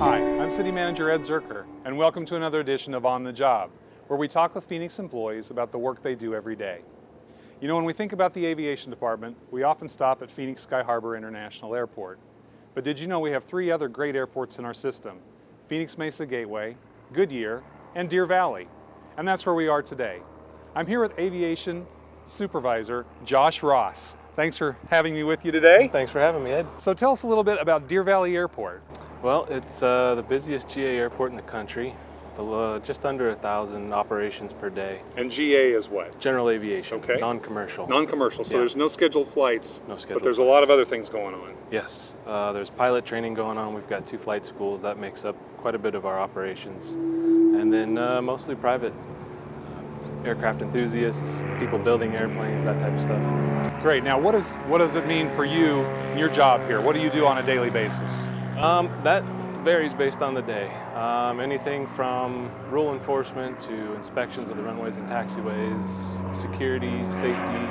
Hi, I'm City Manager Ed Zerker, and welcome to another edition of On the Job, where we talk with Phoenix employees about the work they do every day. You know, when we think about the aviation department, we often stop at Phoenix Sky Harbor International Airport. But did you know we have three other great airports in our system? Phoenix Mesa Gateway, Goodyear, and Deer Valley. And that's where we are today. I'm here with Aviation Supervisor Josh Ross. Thanks for having me with you today. Thanks for having me, Ed. So tell us a little bit about Deer Valley Airport. Well, it's the busiest GA airport in the country. Just under 1,000 operations per day. And GA is what? General aviation, Okay. non-commercial. Non-commercial, so Yeah. There's no scheduled flights, No scheduled but there's a flights. lot of other things going on. Yes, there's pilot training going on. We've got 2 flight schools. That makes up quite a bit of our operations. And then mostly private aircraft enthusiasts, people building airplanes, that type of stuff. Great. Now, what does it mean for you in your job here? What do you do on a daily basis? That varies based on the day. Anything from rule enforcement to inspections of the runways and taxiways, security, safety,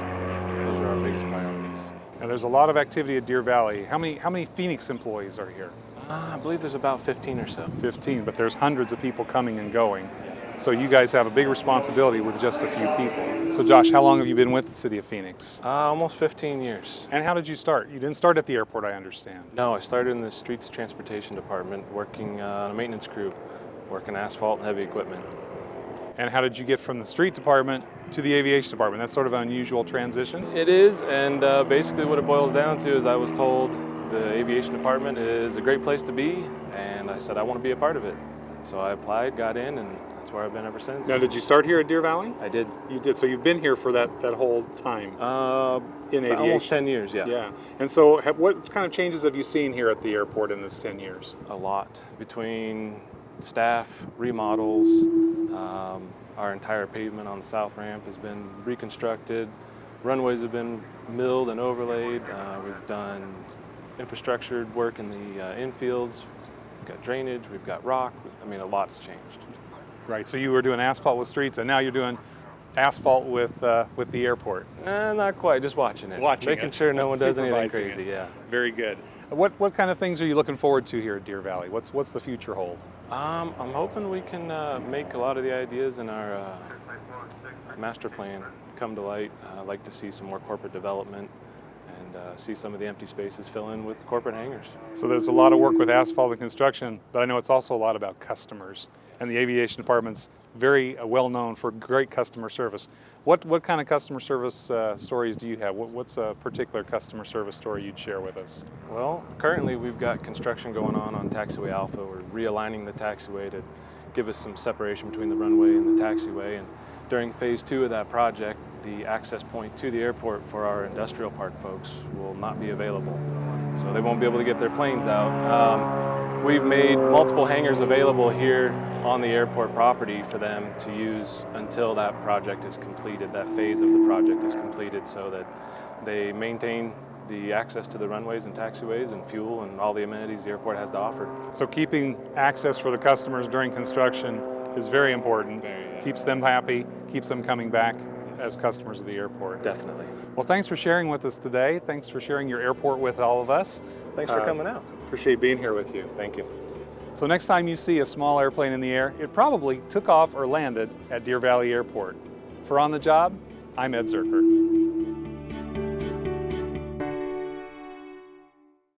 those are our biggest priorities. Now, there's a lot of activity at Deer Valley. How many Phoenix employees are here? I believe there's about 15 or so. 15, but there's hundreds of people coming and going. So you guys have a big responsibility with just a few people. So Josh, how long have you been with the City of Phoenix? Almost 15 years. And how did you start? You didn't start at the airport, I understand. No, I started in the Streets Transportation Department, working on a maintenance crew, working asphalt and heavy equipment. And how did you get from the street department to the aviation department? That's sort of an unusual transition. It is, and basically what it boils down to is I was told the aviation department is a great place to be, and I said I want to be a part of it. So I applied, got in, and that's where I've been ever since. Now, did you start here at Deer Valley? I did. You did, so you've been here for that whole time in aviation. Almost 10 years, yeah. Yeah, and so what kind of changes have you seen here at the airport in this 10 years? A lot. Between staff, remodels, our entire pavement on the south ramp has been reconstructed. Runways have been milled and overlaid. We've done infrastructure work in the infields. We've got drainage, we've got rock. I mean, a lot's changed. Right, so you were doing asphalt with streets, and now you're doing asphalt with the airport. Not quite, just watching it. Making sure no one does anything crazy, yeah. Very good. What kind of things are you looking forward to here at Deer Valley? What's the future hold? I'm hoping we can make a lot of the ideas in our master plan come to light. I'd like to see some more corporate development and see some of the empty spaces fill in with corporate hangars. So there's a lot of work with asphalt and construction, but I know it's also a lot about customers. And the aviation department's very well known for great customer service. What kind of customer service stories do you have? What's a particular customer service story you'd share with us? Well, currently we've got construction going on Taxiway Alpha. We're realigning the taxiway to give us some separation between the runway and the taxiway. And during phase 2 of that project, the access point to the airport for our industrial park folks will not be available. So they won't be able to get their planes out. We've made multiple hangars available here on the airport property for them to use until that project is completed, that phase of the project is completed, so that they maintain the access to the runways and taxiways and fuel and all the amenities the airport has to offer. So keeping access for the customers during construction is very important. Keeps them happy, keeps them coming back as customers of the airport. Definitely. Well, thanks for sharing with us today. Thanks for sharing your airport with all of us. Thanks for coming out. Appreciate being here with you. Thank you. So next time you see a small airplane in the air, it probably took off or landed at Deer Valley Airport. For On the Job, I'm Ed Zerker.